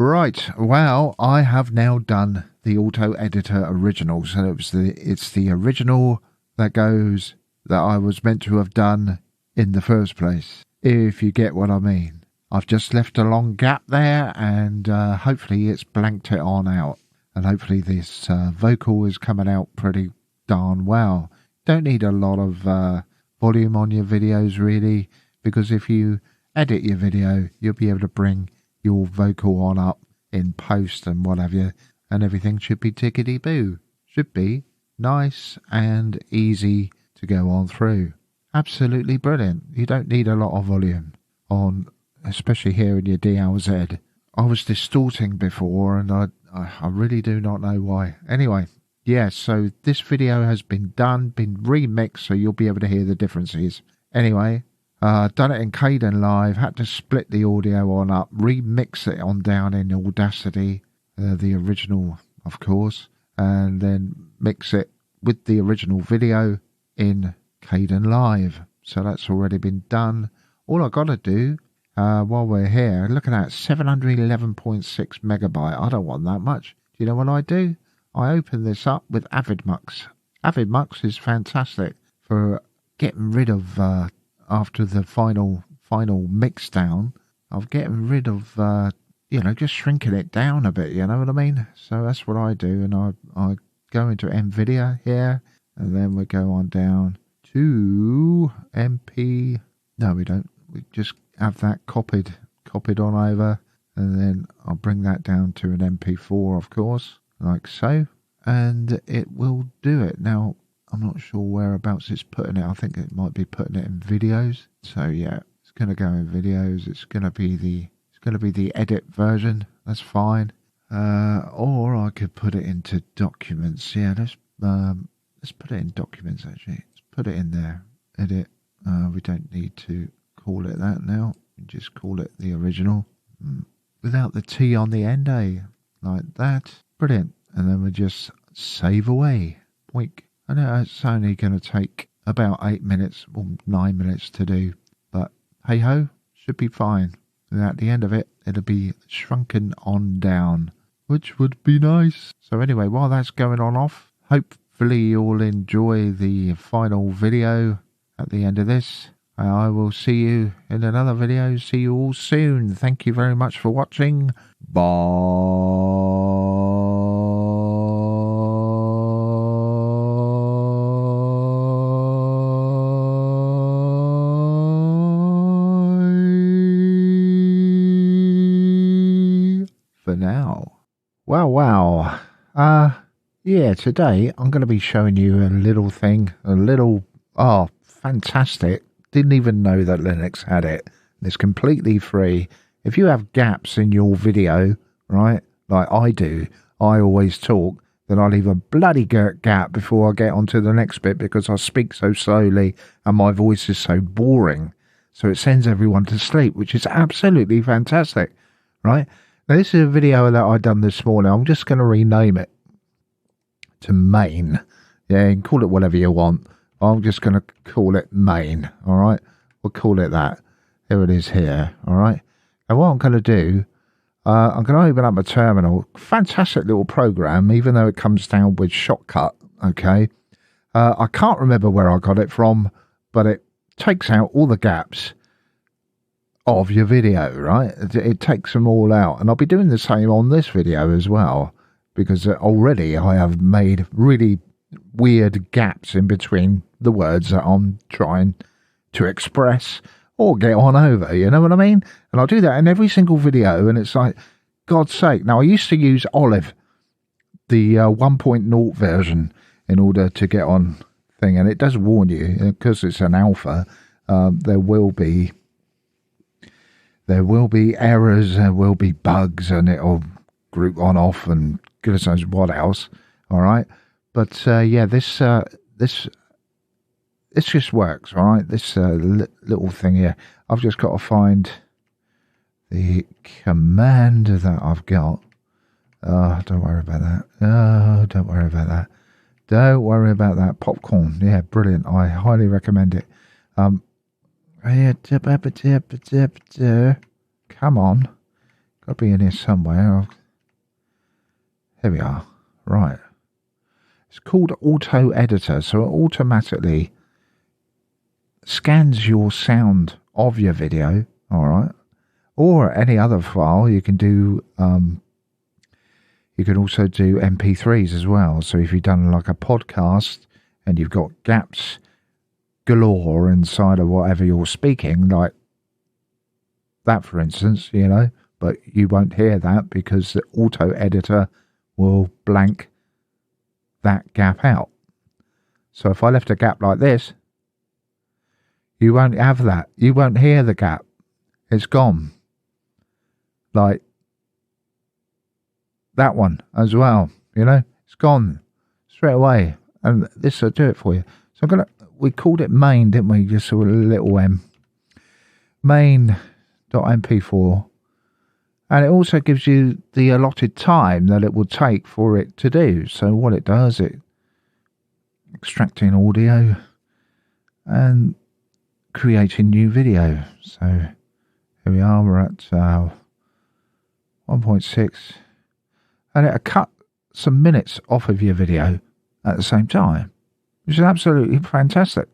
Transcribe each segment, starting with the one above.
Right, well, I have now done the auto editor original, so it's the original that I was meant to have done in the first place, if you get what I mean. I've just left a long gap there, and hopefully it's blanked it on out, and hopefully this vocal is coming out pretty darn well. Don't need a lot of volume on your videos really, because if you edit your video, you'll be able to bring your vocal on up in post and what have you, and everything should be tickety-boo. Should be nice and easy to go on through. Absolutely brilliant. You don't need a lot of volume on, especially here in your DLZ. I was distorting before, and I really do not know why. Anyway, yeah, so this video has been done, been remixed, so you'll be able to hear the differences. Anyway, done it in Kdenlive, had to split the audio on up, remix it on down in Audacity, the original, of course, and then mix it with the original video in Kdenlive. So that's already been done. All I got to do while we're here, looking at 711.6 megabyte. I don't want that much. Do you know what I do? I open this up with Avidmux. Avidmux is fantastic for getting rid of after the final mix down, of getting rid of, just shrinking it down a bit, you know what I mean? So that's what I do, and I go into NVIDIA here, and then we go on down to MP. No, we don't. We just have that copied on over, and then I'll bring that down to an MP4, of course, like so, and it will do it. Now, I'm not sure whereabouts it's putting it. I think it might be putting it in videos. So yeah, it's going to go in videos. It's going to be the edit version. That's fine. Or I could put it into documents. Yeah, let's put it in documents actually. Let's put it in there. Edit. We don't need to call it that now. We just call it the original without the T on the end, like that. Brilliant. And then we just save away. Boink. I know it's only going to take about 8 minutes or 9 minutes to do, but hey ho, should be fine. And at the end of it, it'll be shrunken on down, which would be nice. So anyway, while that's going on off, hopefully you'll enjoy the final video at the end of this. I will see you in another video. See you all soon. Thank you very much for watching. Bye. For now. Wow. Yeah, today I'm going to be showing you a little thing, fantastic. Didn't even know that Linux had it. It's completely free. If you have gaps in your video, right, like I do, I always talk, then I leave a bloody gap before I get onto the next bit because I speak so slowly and my voice is so boring. So it sends everyone to sleep, which is absolutely fantastic, right? Now, this is a video that I done this morning. I'm just going to rename it to main. Yeah, you can call it whatever you want. I'm just going to call it main, all right? We'll call it that. There it is here, all right? And what I'm going to do, I'm going to open up a terminal. Fantastic little program, even though it comes down with Shotcut, okay? I can't remember where I got it from, but it takes out all the gaps of your video, right? It takes them all out, and I'll be doing the same on this video as well, because already I have made really weird gaps in between the words that I'm trying to express or get on over, you know what I mean? And I'll do that in every single video, and it's like, God's sake. Now, I used to use Olive, the 1.0 version, in order to get on thing, and it does warn you, because it's an alpha, there will be errors, there will be bugs, and it'll group on off and goodness knows what else. All right, but yeah, this just works. All right, this little thing here. I've just got to find the command that I've got. Don't worry about that. Don't worry about that. Don't worry about that. Popcorn. Yeah, brilliant. I highly recommend it. Come on. got to be in here somewhere. Here we are. Right. It's called Auto Editor, so it automatically scans your sound of your video, all right, or any other file. You can do. You can also do MP3s as well. So if you've done like a podcast and you've got gaps galore inside of whatever you're speaking, like that, for instance, you know, but you won't hear that because the auto editor will blank that gap out. So if I left a gap like this, you won't have that. You won't hear the gap. It's gone. Like that one as well, you know, it's gone straight away. And this will do it for you. So we called it main, didn't we? Just with a little m. Main.mp4. And it also gives you the allotted time that it will take for it to do. So what it does, it extracting audio and creating new video. So here we are, we're at 1.6. And it'll cut some minutes off of your video at the same time, which is absolutely fantastic.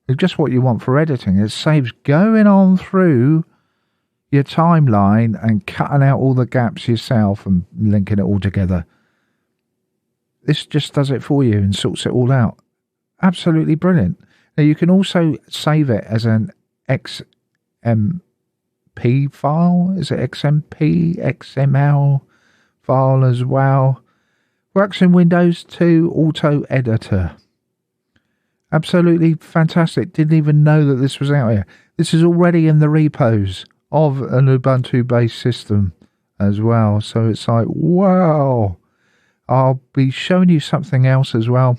It's just what you want for editing. It saves going on through your timeline and cutting out all the gaps yourself and linking it all together. This just does it for you and sorts it all out. Absolutely brilliant. Now you can also save it as an XMP file. Is it XMP, XML file as well? Works in Windows 2 Auto Editor. Absolutely fantastic. Didn't even know that this was out here. This is already in the repos of an Ubuntu based system as well. So it's like, wow. I'll be showing you something else as well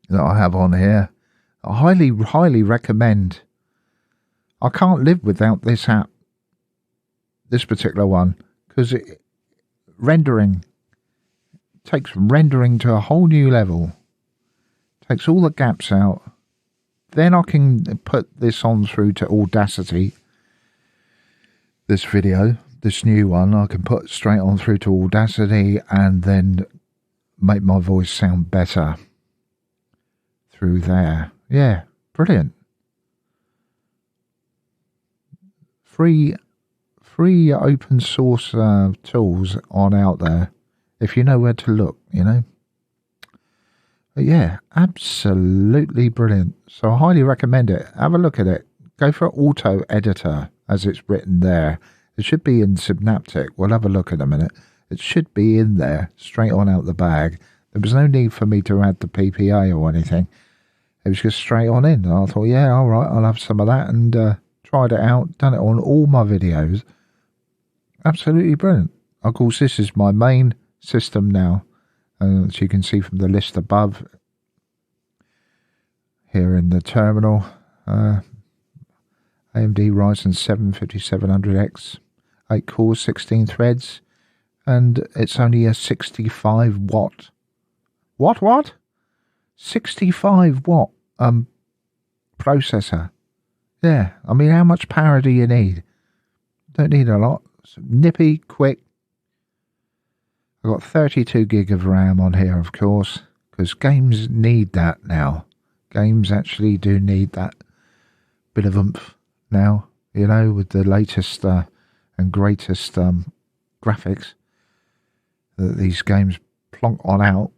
that I have on here. I highly recommend. I can't live without this app, this particular one, because it takes rendering to a whole new level. Takes all the gaps out. Then I can put this on through to Audacity. This video, this new one, I can put straight on through to Audacity and then make my voice sound better through there. Yeah, brilliant. Free open source tools on out there if you know where to look, you know. But yeah, absolutely brilliant. So I highly recommend it. Have a look at it. Go for Auto Editor as it's written there. It should be in Synaptic. We'll have a look in a minute. It should be in there, straight on out the bag. There was no need for me to add the PPA or anything. It was just straight on in. And I thought, yeah, all right, I'll have some of that, and tried it out, done it on all my videos. Absolutely brilliant. Of course, this is my main system now. As you can see from the list above, here in the terminal, AMD Ryzen 7 5700X, 8 cores, 16 threads, and it's only a 65 watt. What? 65 watt processor. Yeah, I mean, how much power do you need? Don't need a lot. It's nippy, quick. I've got 32 gig of RAM on here, of course, because games need that now. Games actually do need that bit of oomph now, you know, with the latest and greatest graphics that these games plonk on out.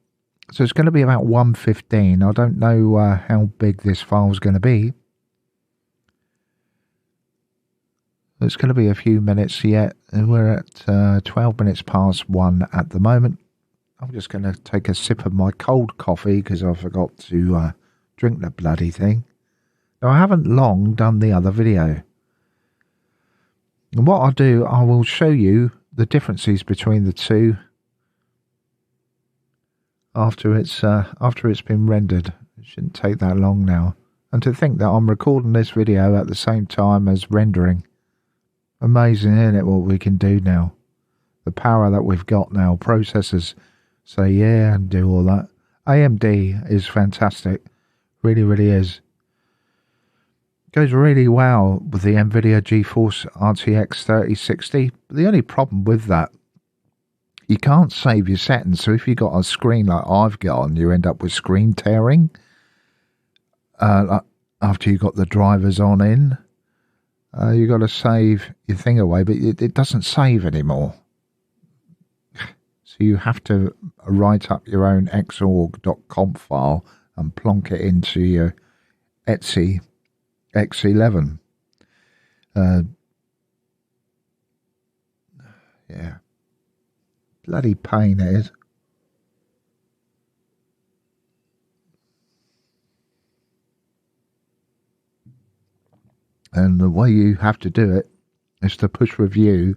So it's going to be about 115. I don't know how big this file is going to be. It's going to be a few minutes yet. We're at 12 minutes past 1 at the moment. I'm just going to take a sip of my cold coffee because I forgot to drink the bloody thing. Now, I haven't long done the other video. And what I'll do, I will show you the differences between the two after it's been rendered. It shouldn't take that long now. And to think that I'm recording this video at the same time as rendering. Amazing, isn't it, what we can do now? The power that we've got now. Processors say yeah and do all that. AMD is fantastic. Really, really is. Goes really well with the NVIDIA GeForce RTX 3060. The only problem with that, you can't save your settings. So if you've got a screen like I've got on, you end up with screen tearing like after you've got the drivers on in. You've got to save your thing away, but it doesn't save anymore. So you have to write up your own xorg.conf file and plonk it into your Etsy X11. Yeah. Bloody pain it is. And the way you have to do it is to push review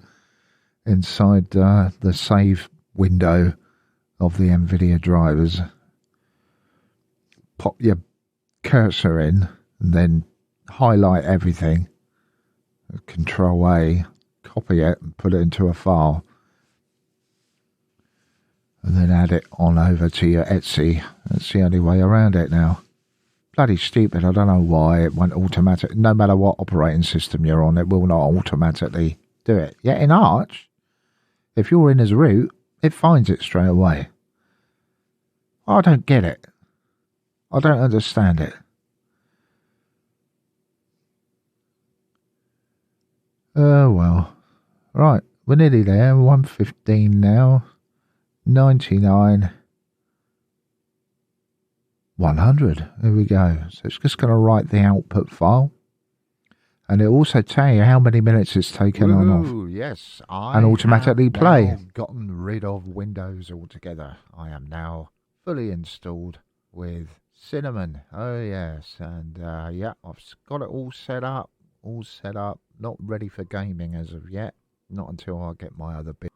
inside the save window of the NVIDIA drivers. Pop your cursor in and then highlight everything. Control A, copy it and put it into a file. And then add it on over to your Etsy. That's the only way around it now. Bloody stupid. I don't know why it won't automatic. No matter what operating system you're on, it will not automatically do it. Yet in Arch, if you're in as root, it finds it straight away. I don't get it. I don't understand it. Oh well. Right, we're nearly there. 1:15 now. 99. 100. There we go. So it's just going to write the output file. And it'll also tell you how many minutes it's taken on off. Yes, and automatically play. Now gotten rid of Windows altogether. I am now fully installed with Cinnamon. Oh yes, and yeah, I've got it all set up. Not ready for gaming as of yet. Not until I get my other bit.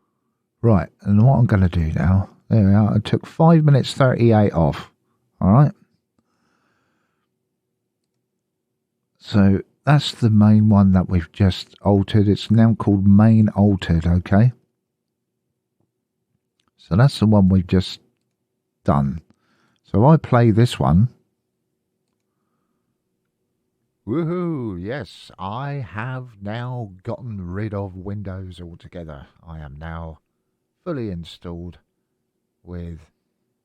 Right, and what I'm going to do now, there we are, I took 5 minutes 38 off, alright? So, that's the main one that we've just altered. It's now called main altered, okay? So that's the one we've just done. So I play this one. Woohoo! Yes, I have now gotten rid of Windows altogether. I am now fully installed with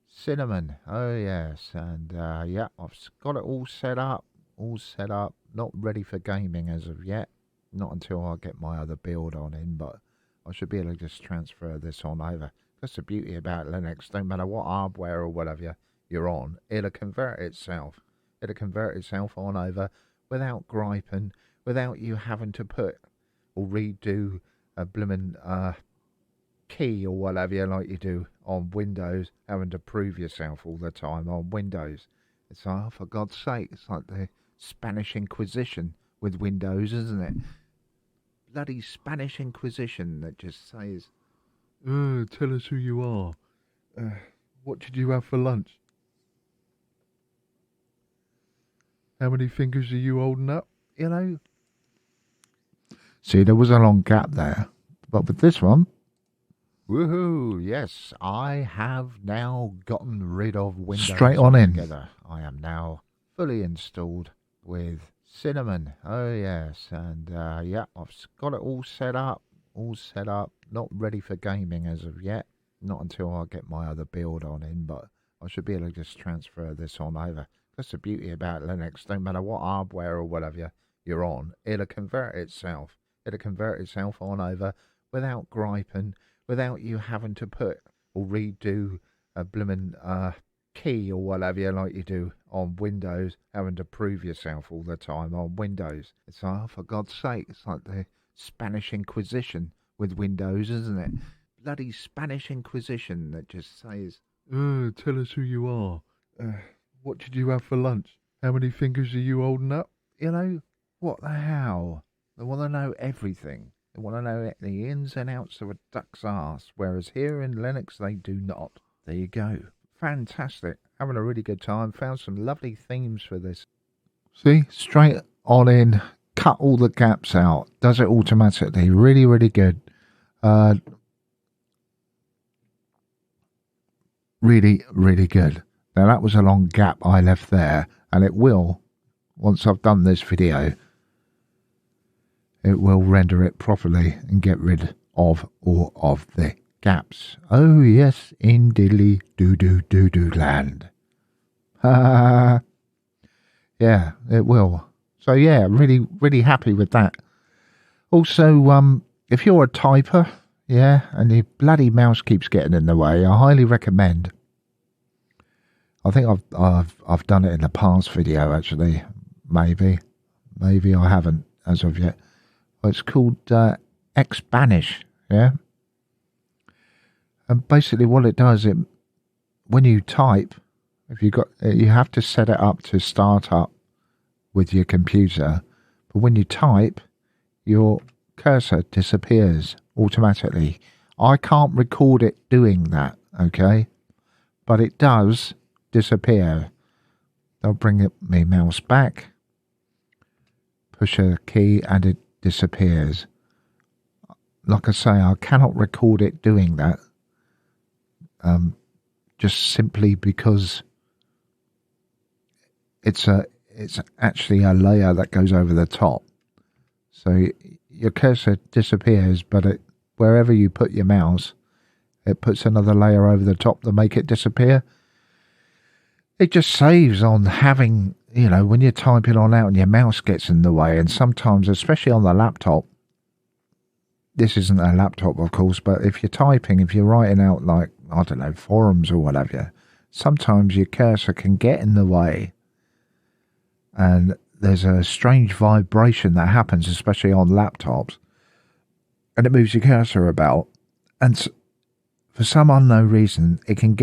Cinnamon. Oh yes, and yeah, I've got it all set up. Not ready for gaming as of yet. Not until I get my other build on in, but I should be able to just transfer this on over. That's the beauty about Linux. Don't matter what hardware or whatever you're on, it'll convert itself. It'll convert itself on over without griping, without you having to put or redo a blooming key or whatever like you do on Windows, having to prove yourself all the time on Windows. It's like, oh, for God's sake, it's like the Spanish Inquisition with Windows, isn't it? Bloody Spanish Inquisition that just says, tell us who you are. What did you have for lunch? How many fingers are you holding up? You know? See, there was a long gap there. But with this one... Woohoo! Yes, I have now gotten rid of Windows straight on altogether. I am now fully installed with Cinnamon. Oh yes, and yeah, I've got it all set up. Not ready for gaming as of yet. Not until I get my other build on in, but I should be able to just transfer this on over. That's the beauty about Linux. Don't matter what hardware or whatever you're on, it'll convert itself. It'll convert itself on over without griping, without you having to put or redo a blooming key or whatever like you do on Windows, having to prove yourself all the time on Windows. It's like, oh, for God's sake, it's like the Spanish Inquisition with Windows, isn't it? Bloody Spanish Inquisition that just says, tell us who you are. What did you have for lunch? How many fingers are you holding up? You know, what the hell? They want to know everything. They want to know the ins and outs of a duck's arse, whereas here in Linux they do not. There you go. Fantastic. Having a really good time. Found some lovely themes for this. See, straight on in. Cut all the gaps out. Does it automatically. Really, really good. Really, really good. Now that was a long gap I left there, and it will, once I've done this video, it will render it properly and get rid of all of the gaps. Oh yes, in diddly doo land. Yeah, it will. So yeah, really happy with that. Also, if you're a typer, yeah, and your bloody mouse keeps getting in the way, I highly recommend. I think I've done it in the past video actually. Maybe I haven't as of yet. It's called Xbanish, yeah. And basically, what it does, when you type, if you have to set it up to start up with your computer, but when you type, your cursor disappears automatically. I can't record it doing that, okay, but it does disappear. I'll bring my mouse back, push a key, and it disappears. Like I say, I cannot record it doing that, just simply because it's actually a layer that goes over the top. So your cursor disappears, but wherever you put your mouse, it puts another layer over the top to make it disappear. It just saves on having, when you're typing on out and your mouse gets in the way, and sometimes, especially on the laptop, this isn't a laptop, of course, but if you're typing, if you're writing out, like, I don't know, forums or whatever, sometimes your cursor can get in the way. And there's a strange vibration that happens, especially on laptops, and it moves your cursor about. And for some unknown reason, it can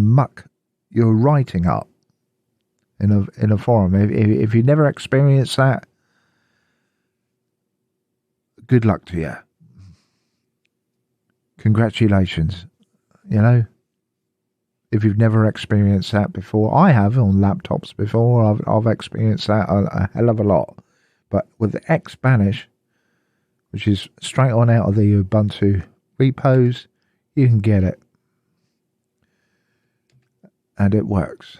muck your writing up in a forum. If you never experienced that, good luck to you. Congratulations. If you've never experienced that before, I have on laptops before. I've experienced that a hell of a lot. But with Xbanish, which is straight on out of the Ubuntu repos, you can get it. And it works.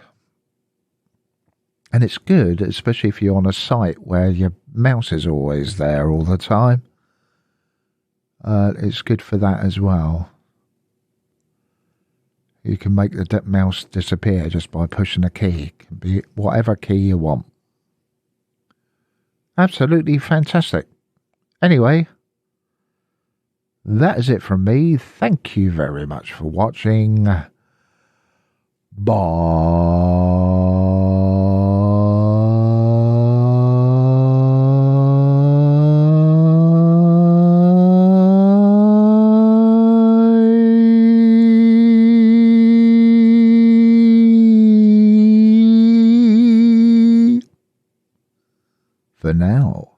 And it's good, especially if you're on a site where your mouse is always there all the time. It's good for that as well. You can make the mouse disappear just by pushing a key. It can be whatever key you want. Absolutely fantastic. Anyway, that is it from me. Thank you very much for watching. Bye. For now.